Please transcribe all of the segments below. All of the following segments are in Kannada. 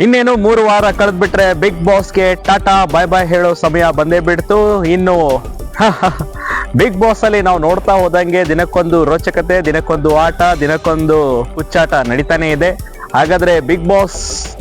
ಇನ್ನೇನು 3 ವಾರ ಕಳೆದ್ಬಿಟ್ರೆ ಬಿಗ್ ಬಾಸ್ಗೆ ಟಾಟಾ ಬಾಯ್ ಬಾಯ್ ಹೇಳೋ ಸಮಯ ಬಂದೇ ಬಿಡ್ತು. ಇನ್ನು ಬಿಗ್ ಬಾಸ್ ಅಲ್ಲಿ ನಾವು ನೋಡ್ತಾ ಹೋದಂಗೆ ದಿನಕ್ಕೊಂದು ರೋಚಕತೆ, ದಿನಕ್ಕೊಂದು ಆಟ, ದಿನಕ್ಕೊಂದು ಹುಚ್ಚಾಟ ನಡೀತಾನೆ ಇದೆ. ಹಾಗಾದ್ರೆ ಬಿಗ್ ಬಾಸ್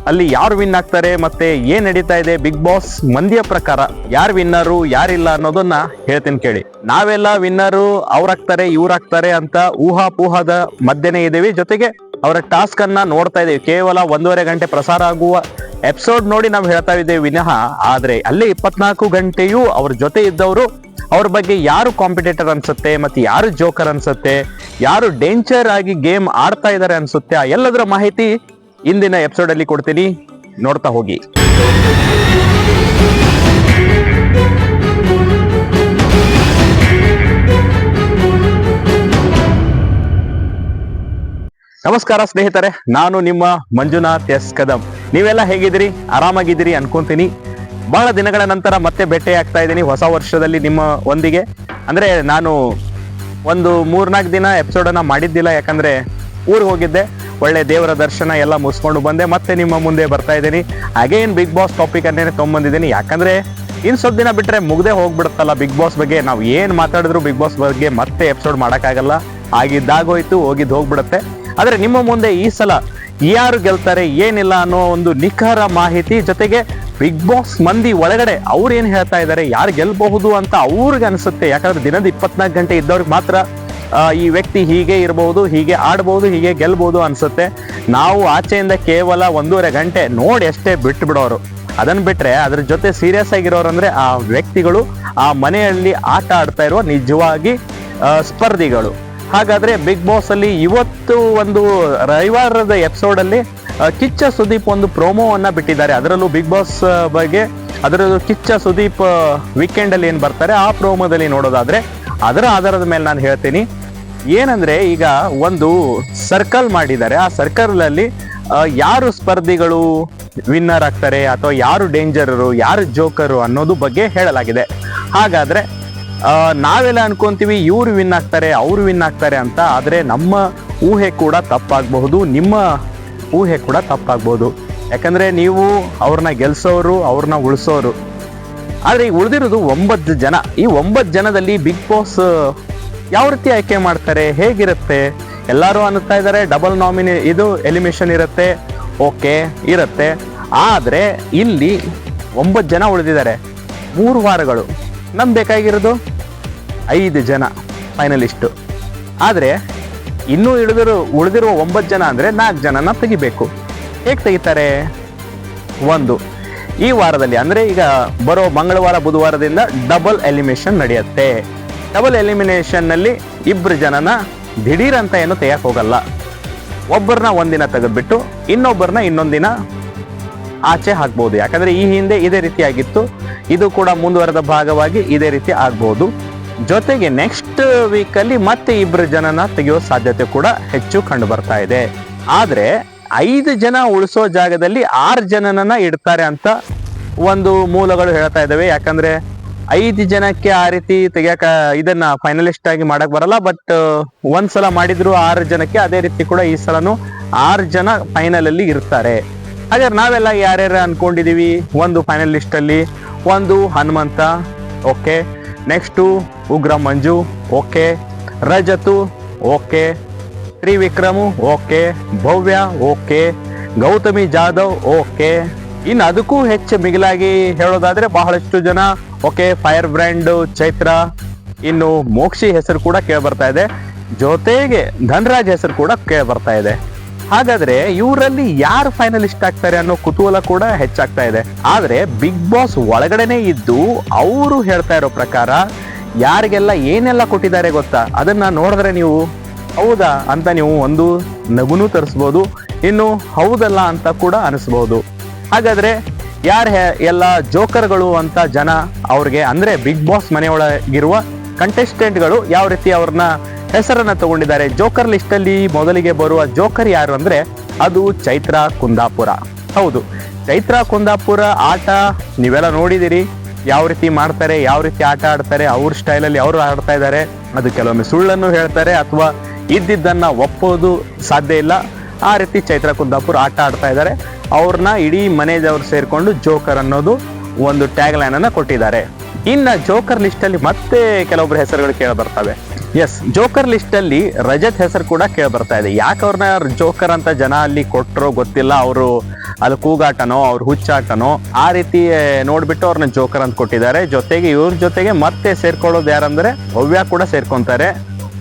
ಅಲ್ಲಿ ಯಾರು ವಿನ್ ಆಗ್ತಾರೆ ಮತ್ತೆ ಏನ್ ನಡೀತಾ ಇದೆ ಬಿಗ್ ಬಾಸ್ ಮಂದಿಯ ಪ್ರಕಾರ, ಯಾರು ವಿನ್ನರು ಯಾರಿಲ್ಲ ಅನ್ನೋದನ್ನ ಹೇಳ್ತೀನಿ ಕೇಳಿ. ನಾವೆಲ್ಲ ವಿನ್ನರು ಅವ್ರಾಗ್ತಾರೆ ಇವ್ರಾಗ್ತಾರೆ ಅಂತ ಊಹಾಪೂಹದ ಮಧ್ಯೆನೇ ಇದೀವಿ. ಜೊತೆಗೆ ಅವರ ಟಾಸ್ಕ್ ಅನ್ನ ನೋಡ್ತಾ ಇದೀವಿ. ಕೇವಲ 1.5 ಗಂಟೆ ಪ್ರಸಾರ ಆಗುವ ಎಪಿಸೋಡ್ ನೋಡಿ ನಾವು ಹೇಳ್ತಾ ಇದ್ದೇವೆ ವಿನಃ, ಆದ್ರೆ ಅಲ್ಲಿ 24 ಗಂಟೆಯೂ ಅವ್ರ ಜೊತೆ ಇದ್ದವರು ಅವ್ರ ಬಗ್ಗೆ ಯಾರು ಕಾಂಪಿಟೇಟರ್ ಅನ್ಸುತ್ತೆ, ಮತ್ತೆ ಯಾರು ಜೋಕರ್ ಅನ್ಸುತ್ತೆ, ಯಾರು ಡೇಂಜರ್ ಆಗಿ ಗೇಮ್ ಆಡ್ತಾ ಇದಾರೆ ಅನ್ಸುತ್ತೆ, ಆ ಎಲ್ಲದರ ಮಾಹಿತಿ ಇಂದಿನ ಎಪಿಸೋಡ್ ಅಲ್ಲಿ ಕೊಡ್ತೀನಿ, ನೋಡ್ತಾ ಹೋಗಿ. ನಮಸ್ಕಾರ ಸ್ನೇಹಿತರೆ, ನಾನು ನಿಮ್ಮ ಮಂಜುನಾಥ್ ಎಸ್ ಕದಂ. ನೀವೆಲ್ಲ ಹೇಗಿದ್ದೀರಿ? ಆರಾಮಾಗಿದ್ದೀರಿ ಅನ್ಕೊಂತೀನಿ. ಬಹಳ ದಿನಗಳ ನಂತರ ಮತ್ತೆ ಭೇಟಿ ಆಗ್ತಾ ಇದ್ದೀನಿ ಹೊಸ ವರ್ಷದಲ್ಲಿ ನಿಮ್ಮ ಒಂದಿಗೆ. ಅಂದ್ರೆ ನಾನು ಒಂದು 3-4 ದಿನ ಎಪಿಸೋಡ್ ಅನ್ನ ಮಾಡಿದ್ದಿಲ್ಲ, ಯಾಕಂದ್ರೆ ಊರಿಗೆ ಹೋಗಿದ್ದೆ. ಒಳ್ಳೆ ದೇವರ ದರ್ಶನ ಎಲ್ಲ ಮುಗಿಸ್ಕೊಂಡು ಬಂದೆ. ಮತ್ತೆ ನಿಮ್ಮ ಮುಂದೆ ಬರ್ತಾ ಇದ್ದೀನಿ. ಅಗೇನ್ ಬಿಗ್ ಬಾಸ್ ಟಾಪಿಕ್ ಅನ್ನೇ ತೊಗೊಂಬಂದಿದ್ದೀನಿ. ಯಾಕಂದ್ರೆ ಇನ್ ಸ್ವಲ್ಪ ದಿನ ಬಿಟ್ರೆ ಮುಗ್ದೇ ಹೋಗ್ಬಿಡುತ್ತಲ್ಲ ಬಿಗ್ ಬಾಸ್ ಬಗ್ಗೆ. ನಾವು ಏನ್ ಮಾತಾಡಿದ್ರು ಬಿಗ್ ಬಾಸ್ ಬಗ್ಗೆ ಮತ್ತೆ ಎಪಿಸೋಡ್ ಮಾಡೋಕ್ಕಾಗಲ್ಲ. ಆಗಿದ್ದಾಗೋಯ್ತು, ಹೋಗಿದ್ದು ಹೋಗ್ಬಿಡುತ್ತೆ. ಆದ್ರೆ ನಿಮ್ಮ ಮುಂದೆ ಈ ಸಲ ಯಾರು ಗೆಲ್ತಾರೆ ಏನಿಲ್ಲ ಅನ್ನೋ ಒಂದು ನಿಖರ ಮಾಹಿತಿ, ಜೊತೆಗೆ ಬಿಗ್ ಬಾಸ್ ಮಂದಿ ಒಳಗಡೆ ಅವ್ರು ಏನ್ ಹೇಳ್ತಾ ಇದ್ದಾರೆ, ಯಾರು ಗೆಲ್ಬಹುದು ಅಂತ ಅವ್ರಿಗೆ ಅನ್ಸುತ್ತೆ. ಯಾಕಂದ್ರೆ ದಿನದ 24 ಗಂಟೆ ಇದ್ದವ್ರಿಗೆ ಮಾತ್ರ ಈ ವ್ಯಕ್ತಿ ಹೀಗೆ ಇರಬಹುದು, ಹೀಗೆ ಆಡ್ಬಹುದು, ಹೀಗೆ ಗೆಲ್ಬಹುದು ಅನ್ಸುತ್ತೆ. ನಾವು ಆಚೆಯಿಂದ ಕೇವಲ 1.5 ಗಂಟೆ ನೋಡಿ ಅಷ್ಟೇ ಬಿಟ್ಟು ಬಿಡೋರು. ಅದನ್ನ ಬಿಟ್ರೆ ಅದ್ರ ಜೊತೆ ಸೀರಿಯಸ್ ಆಗಿರೋರು ಅಂದ್ರೆ ಆ ವ್ಯಕ್ತಿಗಳು, ಆ ಮನೆಯಲ್ಲಿ ಆಟ ಆಡ್ತಾ ಇರುವ ನಿಜವಾಗಿ ಸ್ಪರ್ಧಿಗಳು. ಹಾಗಾದ್ರೆ ಬಿಗ್ ಬಾಸ್ ಅಲ್ಲಿ ಇವತ್ತು ಒಂದು ರವಿವಾರದ ಎಪಿಸೋಡ್ ಅಲ್ಲಿ ಕಿಚ್ಚ ಸುದೀಪ್ ಒಂದು ಪ್ರೋಮೋವನ್ನ ಬಿಟ್ಟಿದ್ದಾರೆ. ಅದರಲ್ಲೂ ಬಿಗ್ ಬಾಸ್ ಬಗ್ಗೆ, ಅದರಲ್ಲೂ ಕಿಚ್ಚ ಸುದೀಪ್ ವೀಕೆಂಡ್ ಅಲ್ಲಿ ಏನ್ ಬರ್ತಾರೆ ಆ ಪ್ರೋಮೋದಲ್ಲಿ ನೋಡೋದಾದ್ರೆ ಅದರ ಆಧಾರದ ಮೇಲೆ ನಾನು ಹೇಳ್ತೀನಿ. ಏನಂದ್ರೆ ಈಗ ಒಂದು ಸರ್ಕಲ್ ಮಾಡಿದ್ದಾರೆ. ಆ ಸರ್ಕಲ್ ಅಲ್ಲಿ ಯಾರು ಸ್ಪರ್ಧಿಗಳು ವಿನ್ನರ್ ಆಗ್ತಾರೆ ಅಥವಾ ಯಾರು ಡೇಂಜರರು, ಯಾರು ಜೋಕರು ಅನ್ನೋದು ಬಗ್ಗೆ ಹೇಳಲಾಗಿದೆ. ಹಾಗಾದ್ರೆ ನಾವೆಲ್ಲ ಅನ್ಕೊಂತೀವಿ ಇವ್ರು ವಿನ್ ಆಗ್ತಾರೆ, ಅವ್ರು ವಿನ್ ಆಗ್ತಾರೆ ಅಂತ. ಆದ್ರೆ ನಮ್ಮ ಊಹೆ ಕೂಡ ತಪ್ಪಾಗಬಹುದು, ನಿಮ್ಮ ಊಹೆ ಕೂಡ ತಪ್ಪಾಗ್ಬೋದು. ಯಾಕಂದ್ರೆ ನೀವು ಅವ್ರನ್ನ ಗೆಲ್ಸೋರು, ಅವ್ರನ್ನ ಉಳಿಸೋರು. ಆದ್ರೆ ಈಗ ಉಳಿದಿರೋದು 9 ಜನ. ಈ 9 ಜನದಲ್ಲಿ ಬಿಗ್ ಬಾಸ್ ಯಾವ ರೀತಿ ಆಯ್ಕೆ ಮಾಡ್ತಾರೆ, ಹೇಗಿರುತ್ತೆ? ಎಲ್ಲರೂ ಅನ್ನುತ್ತಾ ಇದ್ದಾರೆ ಡಬಲ್ ನಾಮಿನಿ ಇದು ಎಲಿಮಿನೇಷನ್ ಇರುತ್ತೆ. ಓಕೆ, ಇರುತ್ತೆ. ಆದ್ರೆ ಇಲ್ಲಿ 9 ಜನ ಉಳಿದಿದ್ದಾರೆ. 3 ವಾರಗಳು. ನಮ್ಗೆ ಬೇಕಾಗಿರೋದು 5 ಜನ ಫೈನಲಿಸ್ಟು. ಆದ್ರೆ ಇನ್ನೂ ಉಳಿದಿರುವ 9 ಜನ ಅಂದ್ರೆ 4 ಜನನ ತೆಗಿಬೇಕು. ಹೇಗೆ ತೆಗಿತಾರೆ? ಒಂದು, ಈ ವಾರದಲ್ಲಿ ಅಂದ್ರೆ ಈಗ ಬರೋ ಮಂಗಳವಾರ ಬುಧವಾರದಿಂದ ಡಬಲ್ ಎಲಿಮಿನೇಷನ್ ನಡೆಯುತ್ತೆ. ಡಬಲ್ ಎಲಿಮಿನೇಷನ್ ನಲ್ಲಿ 2 ಜನನ ದಿಢೀರ್ ಅಂತ ಏನು ತೆಗಿಯಕ್ ಹೋಗಲ್ಲ. ಒಬ್ಬರನ್ನ ಒಂದಿನ ತೆಗೆದ್ಬಿಟ್ಟು ಇನ್ನೊಬ್ಬರನ್ನ ಇನ್ನೊಂದಿನ ಆಚೆ ಹಾಕ್ಬಹುದು. ಯಾಕಂದ್ರೆ ಈ ಹಿಂದೆ ಇದೇ ರೀತಿ ಆಗಿತ್ತು, ಇದು ಕೂಡ ಮುಂದುವರೆದ ಭಾಗವಾಗಿ ಇದೇ ರೀತಿ ಆಗ್ಬಹುದು. ಜೊತೆಗೆ ನೆಕ್ಸ್ಟ್ ವೀಕ್ ಅಲ್ಲಿ ಮತ್ತೆ 2 ಜನನ ತೆಗೆಯೋ ಸಾಧ್ಯತೆ ಕೂಡ ಹೆಚ್ಚು ಕಂಡು ಬರ್ತಾ ಇದೆ. ಆದ್ರೆ 5 ಜನ ಉಳಿಸೋ ಜಾಗದಲ್ಲಿ 6 ಜನನನ್ನ ಇಡ್ತಾರೆ ಅಂತ ಒಂದು ಮೂಲಗಳು ಹೇಳ್ತಾ ಇದಾವೆ. ಯಾಕಂದ್ರೆ 5 ಜನಕ್ಕೆ ಆ ರೀತಿ ತೆಗಿಯಕ ಇದನ್ನ ಫೈನಲಿಸ್ಟ್ ಆಗಿ ಮಾಡಕ್ ಬರಲ್ಲ. ಬಟ್ ಒಂದ್ಸಲ ಮಾಡಿದ್ರು 6 ಜನಕ್ಕೆ, ಅದೇ ರೀತಿ ಕೂಡ ಈ ಸಲನು 6 ಜನ ಫೈನಲ್ ಅಲ್ಲಿ ಇರ್ತಾರೆ. ಹಾಗಾದ್ರೆ ನಾವೆಲ್ಲ ಯಾರ್ಯಾರು ಅನ್ಕೊಂಡಿದೀವಿ? ಒಂದು ಫೈನಲಿಸ್ಟ್ ಅಲ್ಲಿ ಒಂದು ಹನುಮಂತ, ಓಕೆ. ನೆಕ್ಸ್ಟು ಉಗ್ರ ಮಂಜು, ಓಕೆ. ರಜತು, ಓಕೆ. ತ್ರಿವಿಕ್ರಮು, ಓಕೆ. ಭವ್ಯ, ಓಕೆ. ಗೌತಮಿ ಜಾಧವ್, ಓಕೆ. ಇನ್ನು ಅದಕ್ಕೂ ಹೆಚ್ಚು ಮಿಗಿಲಾಗಿ ಹೇಳೋದಾದ್ರೆ ಬಹಳಷ್ಟು ಜನ ಓಕೆ. ಫೈರ್ ಬ್ರ್ಯಾಂಡ್ ಚೈತ್ರ, ಇನ್ನು ಮೋಕ್ಷಿ ಹೆಸರು ಕೂಡ ಕೇಳಿ ಬರ್ತಾ ಇದೆ. ಜೊತೆಗೆ ಧನ್ರಾಜ್ ಹೆಸರು ಕೂಡ ಕೇಳಿ ಬರ್ತಾ ಇದೆ. ಹಾಗಾದ್ರೆ ಇವರಲ್ಲಿ ಯಾರು ಫೈನಲಿಸ್ಟ್ ಆಗ್ತಾರೆ ಅನ್ನೋ ಕುತೂಹಲ ಕೂಡ ಹೆಚ್ಚಾಗ್ತಾ ಇದೆ. ಆದ್ರೆ ಬಿಗ್ ಬಾಸ್ ಒಳಗಡೆನೆ ಇದ್ದು ಅವರು ಹೇಳ್ತಾ ಇರೋ ಪ್ರಕಾರ ಯಾರಿಗೆಲ್ಲ ಏನೆಲ್ಲ ಕೊಟ್ಟಿದ್ದಾರೆ ಗೊತ್ತಾ? ಅದನ್ನ ನೋಡಿದ್ರೆ ನೀವು ಹೌದಾ ಅಂತ ನೀವು ಒಂದು ನಗುನು ತರಿಸ್ಬೋದು, ಇನ್ನು ಹೌದಲ್ಲ ಅಂತ ಕೂಡ ಅನಿಸ್ಬಹುದು. ಹಾಗಾದ್ರೆ ಯಾರು ಎಲ್ಲ ಜೋಕರ್ಗಳು ಅಂತ ಜನ ಅವ್ರಿಗೆ ಅಂದ್ರೆ ಬಿಗ್ ಬಾಸ್ ಮನೆಯೊಳಗಿರುವ ಕಂಟೆಸ್ಟೆಂಟ್ಗಳು ಯಾವ ರೀತಿ ಅವ್ರನ್ನ ಹೆಸರನ್ನ ತಗೊಂಡಿದ್ದಾರೆ. ಜೋಕರ್ ಲಿಸ್ಟ್ ಅಲ್ಲಿ ಮೊದಲಿಗೆ ಬರುವ ಜೋಕರ್ ಯಾರು ಅಂದ್ರೆ ಅದು ಚೈತ್ರ ಕುಂದಾಪುರ. ಹೌದು, ಚೈತ್ರ ಕುಂದಾಪುರ ಆಟ ನೀವೆಲ್ಲ ನೋಡಿದಿರಿ. ಯಾವ ರೀತಿ ಮಾಡ್ತಾರೆ, ಯಾವ ರೀತಿ ಆಟ ಆಡ್ತಾರೆ, ಅವ್ರ ಸ್ಟೈಲಲ್ಲಿ ಅವರು ಆಡ್ತಾ ಇದ್ದಾರೆ. ಅದು ಕೆಲವೊಮ್ಮೆ ಸುಳ್ಳನ್ನು ಹೇಳ್ತಾರೆ ಅಥವಾ ಇದ್ದಿದ್ದನ್ನ ಒಪ್ಪೋದು ಸಾಧ್ಯ ಇಲ್ಲ. ಆ ರೀತಿ ಚೈತ್ರ ಕುಂದಾಪುರ್ ಆಟ ಆಡ್ತಾ ಇದ್ದಾರೆ. ಅವ್ರನ್ನ ಇಡೀ ಮನೆಯವರು ಸೇರ್ಕೊಂಡು ಜೋಕರ್ ಅನ್ನೋದು ಒಂದು ಟ್ಯಾಗ್ ಲೈನ್ ಅನ್ನ ಕೊಟ್ಟಿದ್ದಾರೆ. ಇನ್ನ ಜೋಕರ್ ಲಿಸ್ಟ್ ಅಲ್ಲಿ ಮತ್ತೆ ಕೆಲವೊಬ್ರು ಹೆಸರುಗಳು ಕೇಳ ಬರ್ತವೆ. ಎಸ್, ಜೋಕರ್ ಲಿಸ್ಟ್ ಅಲ್ಲಿ ರಜತ್ ಹೆಸರು ಕೂಡ ಕೇಳ ಬರ್ತಾ ಇದೆ. ಯಾಕೆ ಅವ್ರನ್ನ ಜೋಕರ್ ಅಂತ ಜನ ಅಲ್ಲಿ ಕೊಟ್ಟರೋ ಗೊತ್ತಿಲ್ಲ. ಅವರು ಅಲ್ಲಿ ಕೂಗಾಟನೋ ಅವ್ರ ಹುಚ್ಚಾಟನೋ ಆ ರೀತಿ ನೋಡ್ಬಿಟ್ಟು ಅವ್ರನ್ನ ಜೋಕರ್ ಅಂತ ಕೊಟ್ಟಿದ್ದಾರೆ. ಜೊತೆಗೆ ಇವ್ರ ಜೊತೆಗೆ ಮತ್ತೆ ಸೇರ್ಕೊಳ್ಳೋದು ಯಾರಂದ್ರೆ ಭವ್ಯ ಕೂಡ ಸೇರ್ಕೊಂತಾರೆ.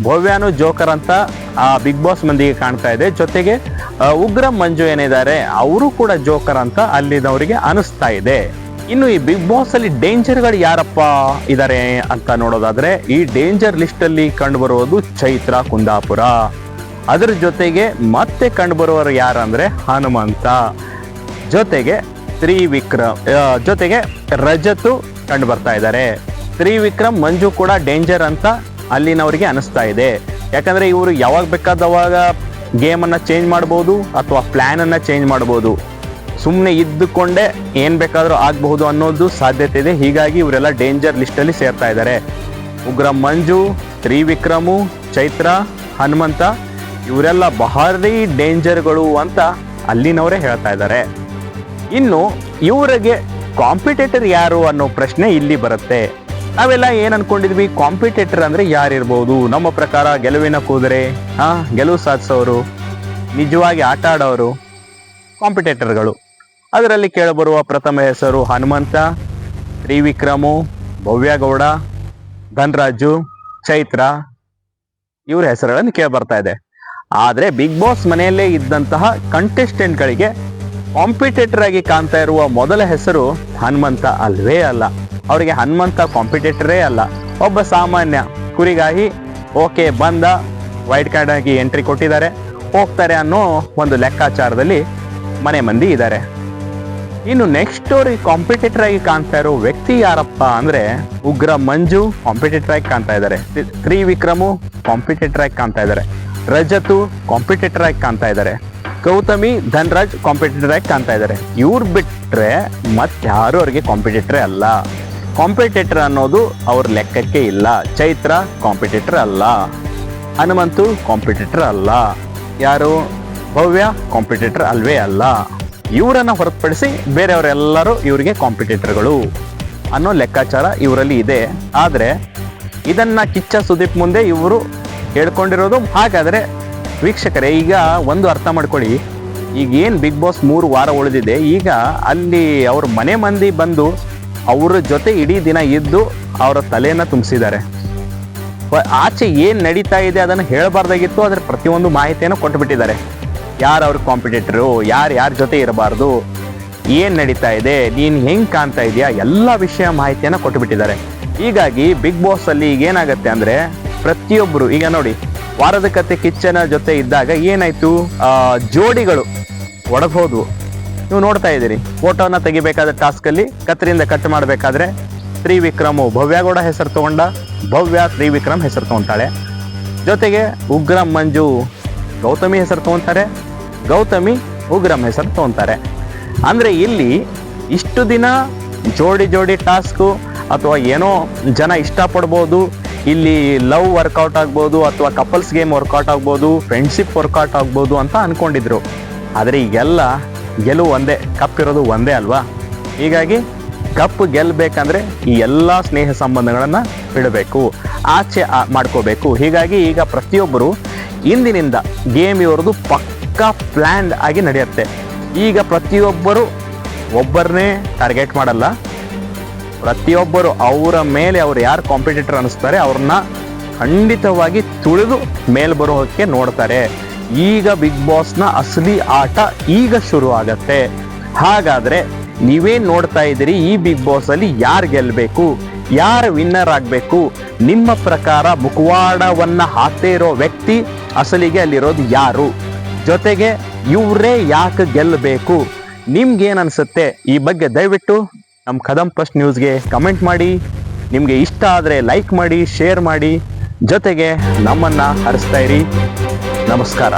ಭವ್ಯನು ಜೋಕರ್ ಅಂತ ಆ ಬಿಗ್ ಬಾಸ್ ಮಂದಿಗೆ ಕಾಣ್ತಾ ಇದೆ. ಜೊತೆಗೆ ಉಗ್ರಂ ಮಂಜು ಏನಿದ್ದಾರೆ ಅವರು ಕೂಡ ಜೋಕರ್ ಅಂತ ಅಲ್ಲಿನವರಿಗೆ ಅನಿಸ್ತಾ ಇದೆ. ಇನ್ನು ಈ ಬಿಗ್ ಬಾಸ್ ಅಲ್ಲಿ ಡೇಂಜರ್ಗಳು ಯಾರಪ್ಪ ಇದ್ದಾರೆ ಅಂತ ನೋಡೋದಾದ್ರೆ, ಈ ಡೇಂಜರ್ ಲಿಸ್ಟ್ ಅಲ್ಲಿ ಕಂಡು ಬರುವುದು ಚೈತ್ರ ಕುಂದಾಪುರ. ಅದ್ರ ಜೊತೆಗೆ ಮತ್ತೆ ಕಂಡು ಬರುವವರು ಯಾರಂದ್ರೆ ಹನುಮಂತ, ಜೊತೆಗೆ ತ್ರಿವಿಕ್ರಮ್, ಜೊತೆಗೆ ರಜತು ಕಂಡು ಬರ್ತಾ ಇದ್ದಾರೆ. ತ್ರಿವಿಕ್ರಮ್ ಮಂಜು ಕೂಡ ಡೇಂಜರ್ ಅಂತ ಅಲ್ಲಿನವರಿಗೆ ಅನಿಸ್ತಾ ಇದೆ. ಯಾಕಂದ್ರೆ ಇವರು ಯಾವಾಗ ಬೇಕಾದವಾಗ ಗೇಮ್ ಅನ್ನ ಚೇಂಜ್ ಮಾಡಬಹುದು ಅಥವಾ ಪ್ಲಾನ್ ಅನ್ನ ಚೇಂಜ್ ಮಾಡಬಹುದು. ಸುಮ್ಮನೆ ಇದ್ದುಕೊಂಡೇ ಏನ್ ಬೇಕಾದ್ರೂ ಆಗಬಹುದು ಅನ್ನೋದು ಸಾಧ್ಯತೆ ಇದೆ. ಹೀಗಾಗಿ ಇವರೆಲ್ಲ ಡೇಂಜರ್ ಲಿಸ್ಟ್ ಅಲ್ಲಿ ಸೇರ್ತಾ ಇದ್ದಾರೆ. ಉಗ್ರಂ ಮಂಜು, ತ್ರಿವಿಕ್ರಮು, ಚೈತ್ರ, ಹನುಮಂತ ಇವರೆಲ್ಲ ಭಾರಿ ಡೇಂಜರ್ಗಳು ಅಂತ ಅಲ್ಲಿನವರೇ ಹೇಳ್ತಾ ಇದ್ದಾರೆ. ಇನ್ನು ಇವರಿಗೆ ಕಾಂಪಿಟೇಟರ್ ಯಾರು ಅನ್ನೋ ಪ್ರಶ್ನೆ ಇಲ್ಲಿ ಬರುತ್ತೆ. ನಾವೆಲ್ಲ ಏನ್ ಅನ್ಕೊಂಡಿದ್ವಿ, ಕಾಂಪಿಟೇಟರ್ ಅಂದ್ರೆ ಯಾರಿರ್ಬೋದು? ನಮ್ಮ ಪ್ರಕಾರ ಗೆಲುವಿನ ಕುದುರೆ, ಗೆಲುವು ಸಾಧಿಸೋರು, ನಿಜವಾಗಿ ಆಟ ಆಡೋರು ಕಾಂಪಿಟೇಟರ್ಗಳು. ಅದರಲ್ಲಿ ಕೇಳಬರುವ ಪ್ರಥಮ ಹೆಸರು ಹನುಮಂತ, ತ್ರಿವಿಕ್ರಮು, ಭವ್ಯಗೌಡ, ಧನ್ರಾಜು, ಚೈತ್ರ ಇವ್ರ ಹೆಸರುಗಳನ್ನು ಕೇಳಬರ್ತಾ ಇದೆ. ಆದ್ರೆ ಬಿಗ್ ಬಾಸ್ ಮನೆಯಲ್ಲೇ ಇದ್ದಂತಹ ಕಂಟೆಸ್ಟೆಂಟ್ಗಳಿಗೆ ಕಾಂಪಿಟೇಟರ್ ಆಗಿ ಕಾಣ್ತಾ ಇರುವ ಮೊದಲ ಹೆಸರು ಹನುಮಂತ ಅಲ್ವೇ ಅಲ್ಲ. ಅವರಿಗೆ ಹನುಮಂತ ಕಾಂಪಿಟೇಟರೇ ಅಲ್ಲ, ಒಬ್ಬ ಸಾಮಾನ್ಯ ಕುರಿಗಾಹಿ. ಓಕೆ, ಬಂದ ವೈಲ್ಡ್ ಕಾರ್ಡ್ ಆಗಿ ಎಂಟ್ರಿ ಕೊಟ್ಟಿದ್ದಾರೆ, ಹೋಗ್ತಾರೆ ಅನ್ನೋ ಒಂದು ಲೆಕ್ಕಾಚಾರದಲ್ಲಿ ಮನೆ ಮಂದಿ ಇದ್ದಾರೆ. ಇನ್ನು ನೆಕ್ಸ್ಟ್ ಅವ್ರಿಗೆ ಕಾಂಪಿಟೇಟರ್ ಆಗಿ ಕಾಣ್ತಾ ಇರೋ ವ್ಯಕ್ತಿ ಯಾರಪ್ಪ ಅಂದ್ರೆ ಉಗ್ರ ಮಂಜು ಕಾಂಪಿಟೇಟರ್ ಆಗಿ ಕಾಣ್ತಾ ಇದ್ದಾರೆ. ತ್ರಿವಿಕ್ರಮು ಕಾಂಪಿಟೇಟರ್ ಆಗಿ ಕಾಣ್ತಾ ಇದ್ದಾರೆ. ರಜತು ಕಾಂಪಿಟೇಟರ್ ಆಗಿ ಕಾಣ್ತಾ ಇದ್ದಾರೆ. ಗೌತಮಿ, ಧನ್ರಾಜ್ ಕಾಂಪಿಟೇಟರ್ ಆಗಿ ಕಾಣ್ತಾ ಇದ್ದಾರೆ. ಇವ್ರು ಬಿಟ್ರೆ ಮತ್ತಾರು ಅವ್ರಿಗೆ ಕಾಂಪಿಟೇಟರೇ ಅಲ್ಲ. ಕಾಂಪಿಟೇಟರ್ ಅನ್ನೋದು ಅವ್ರ ಲೆಕ್ಕಕ್ಕೆ ಇಲ್ಲ. ಚೈತ್ರ ಕಾಂಪಿಟೇಟರ್ ಅಲ್ಲ, ಹನುಮಂತು ಕಾಂಪಿಟೇಟರ್ ಅಲ್ಲ, ಯಾರು ಭವ್ಯ ಕಾಂಪಿಟೇಟರ್ ಅಲ್ವೇ ಅಲ್ಲ. ಇವರನ್ನ ಹೊರತುಪಡಿಸಿ ಬೇರೆಯವರೆಲ್ಲರೂ ಇವರಿಗೆ ಕಾಂಪಿಟೇಟರ್ಗಳು ಅನ್ನೋ ಲೆಕ್ಕಾಚಾರ ಇವರಲ್ಲಿ ಇದೆ. ಆದ್ರೆ ಇದನ್ನ ಕಿಚ್ಚ ಸುದೀಪ್ ಮುಂದೆ ಇವರು ಹೇಳ್ಕೊಂಡಿರೋದು. ಹಾಗಾದ್ರೆ ವೀಕ್ಷಕರೇ, ಈಗ ಒಂದು ಅರ್ಥ ಮಾಡ್ಕೊಳ್ಳಿ, ಈಗ ಏನ್ ಬಿಗ್ ಬಾಸ್ 3 ವಾರ ಉಳಿದಿದೆ, ಈಗ ಅಲ್ಲಿ ಅವ್ರ ಮನೆ ಮಂದಿ ಬಂದು ಅವ್ರ ಜೊತೆ ಇಡೀ ದಿನ ಇದ್ದು ಅವರ ತಲೆಯನ್ನ ತುಂಬಿಸಿದ್ದಾರೆ. ಆಚೆ ಏನ್ ನಡೀತಾ ಇದೆ ಅದನ್ನು ಹೇಳಬಾರ್ದಾಗಿತ್ತು, ಅದ್ರ ಪ್ರತಿಯೊಂದು ಮಾಹಿತಿಯನ್ನು ಕೊಟ್ಟುಬಿಟ್ಟಿದ್ದಾರೆ. ಯಾರು ಅವ್ರ ಕಾಂಪಿಟೇಟರು, ಯಾರ ಜೊತೆ ಇರಬಾರ್ದು, ಏನ್ ನಡೀತಾ ಇದೆ, ನೀನ್ ಹೆಂಗ್ ಕಾಣ್ತಾ ಇದೆಯಾ, ಎಲ್ಲ ವಿಷಯ ಮಾಹಿತಿಯನ್ನ ಕೊಟ್ಟುಬಿಟ್ಟಿದ್ದಾರೆ. ಹೀಗಾಗಿ ಬಿಗ್ ಬಾಸ್ ಅಲ್ಲಿ ಈಗ ಏನಾಗತ್ತೆ ಅಂದ್ರೆ ಪ್ರತಿಯೊಬ್ಬರು, ಈಗ ನೋಡಿ ವಾರದ ಕತೆ ಕಿಚ್ಚನ ಜೊತೆ ಇದ್ದಾಗ ಏನಾಯ್ತು, ಜೋಡಿಗಳು ಒಡಗೋದು. ನೀವು ನೋಡ್ತಾ ಇದ್ದೀರಿ, ಫೋಟೋನ ತೆಗಿಬೇಕಾದ ಟಾಸ್ಕ್ ಅಲ್ಲಿ ಕತ್ತರಿಂದ ಕಟ್ ಮಾಡಬೇಕಾದ್ರೆ ತ್ರಿವಿಕ್ರಮು ಭವ್ಯಗೌಡ ಹೆಸರು ತಗೊಂಡ, ಭವ್ಯ ತ್ರಿವಿಕ್ರಮ್ ಹೆಸರು ತಗೊಂತಾಳೆ. ಜೊತೆಗೆ ಉಗ್ರಂ ಮಂಜು ಗೌತಮಿ ಹೆಸರು ತಗೊಂತಾರೆ, ಗೌತಮಿ ಉಗ್ರಂ ಹೆಸರು ತಗೊಂತಾರೆ. ಅಂದ್ರೆ ಇಲ್ಲಿ ಇಷ್ಟು ದಿನ ಜೋಡಿ ಟಾಸ್ಕು ಅಥವಾ ಏನೋ ಜನ ಇಷ್ಟಪಡ್ಬೋದು, ಇಲ್ಲಿ ಲವ್ ವರ್ಕೌಟ್ ಆಗ್ಬೋದು ಅಥವಾ ಕಪಲ್ಸ್ ಗೇಮ್ ವರ್ಕೌಟ್ ಆಗ್ಬೋದು, ಫ್ರೆಂಡ್ಶಿಪ್ ವರ್ಕೌಟ್ ಆಗ್ಬೋದು ಅಂತ ಅನ್ಕೊಂಡಿದ್ರು. ಆದರೆ ಈಗೆಲ್ಲ ಗೆಲುವು ಒಂದೇ, ಕಪ್ಪಿರೋದು ಒಂದೇ ಅಲ್ವಾ? ಹೀಗಾಗಿ ಕಪ್ ಗೆಲ್ಲಬೇಕಂದ್ರೆ ಈ ಎಲ್ಲ ಸ್ನೇಹ ಸಂಬಂಧಗಳನ್ನು ಬಿಡಬೇಕು, ಆಚೆ ಮಾಡ್ಕೋಬೇಕು. ಹೀಗಾಗಿ ಈಗ ಪ್ರತಿಯೊಬ್ಬರು ಇಂದಿನಿಂದ ಗೇಮ್ ಇವ್ರದ್ದು ಪಕ್ಕಾ ಪ್ಲ್ಯಾನ್ ಆಗಿ ನಡೆಯುತ್ತೆ. ಈಗ ಪ್ರತಿಯೊಬ್ಬರು ಒಬ್ಬರನ್ನೇ ಟಾರ್ಗೆಟ್ ಮಾಡಲ್ಲ, ಪ್ರತಿಯೊಬ್ಬರು ಅವರ ಮೇಲೆ ಅವ್ರು ಯಾರು ಕಾಂಪಿಟೇಟರ್ ಅನ್ನಿಸ್ತಾರೆ ಅವ್ರನ್ನ ಖಂಡಿತವಾಗಿ ತುಳಿದು ಮೇಲ್ ಬರೋಕ್ಕೆ ನೋಡ್ತಾರೆ. ಈಗ ಬಿಗ್ ಬಾಸ್ನ ಅಸಲಿ ಆಟ ಈಗ ಶುರು ಆಗತ್ತೆ. ಹಾಗಾದ್ರೆ ನೀವೇನ್ ನೋಡ್ತಾ ಇದ್ದೀರಿ, ಈ ಬಿಗ್ ಬಾಸ್ ಅಲ್ಲಿ ಯಾರು ಗೆಲ್ಲಬೇಕು, ಯಾರು ವಿನ್ನರ್ ಆಗಬೇಕು? ನಿಮ್ಮ ಪ್ರಕಾರ ಮುಖವಾಡವನ್ನ ಹಾಕ್ತಾ ಇರೋ ವ್ಯಕ್ತಿ ಅಸಲಿಗೆ ಅಲ್ಲಿರೋದು ಯಾರು? ಜೊತೆಗೆ ಇವರೇ ಯಾಕೆ ಗೆಲ್ಲಬೇಕು? ನಿಮ್ಗೇನ್ ಅನ್ಸುತ್ತೆ ಈ ಬಗ್ಗೆ ದಯವಿಟ್ಟು ನಮ್ಮ ಕದಂ ಫಸ್ಟ್ ನ್ಯೂಸ್ಗೆ ಕಮೆಂಟ್ ಮಾಡಿ. ನಿಮಗೆ ಇಷ್ಟ ಆದರೆ ಲೈಕ್ ಮಾಡಿ, ಶೇರ್ ಮಾಡಿ, ಜೊತೆಗೆ ನಮ್ಮನ್ನ ಹರಿಸ್ತಾ ಇರಿ. ನಮಸ್ಕಾರ.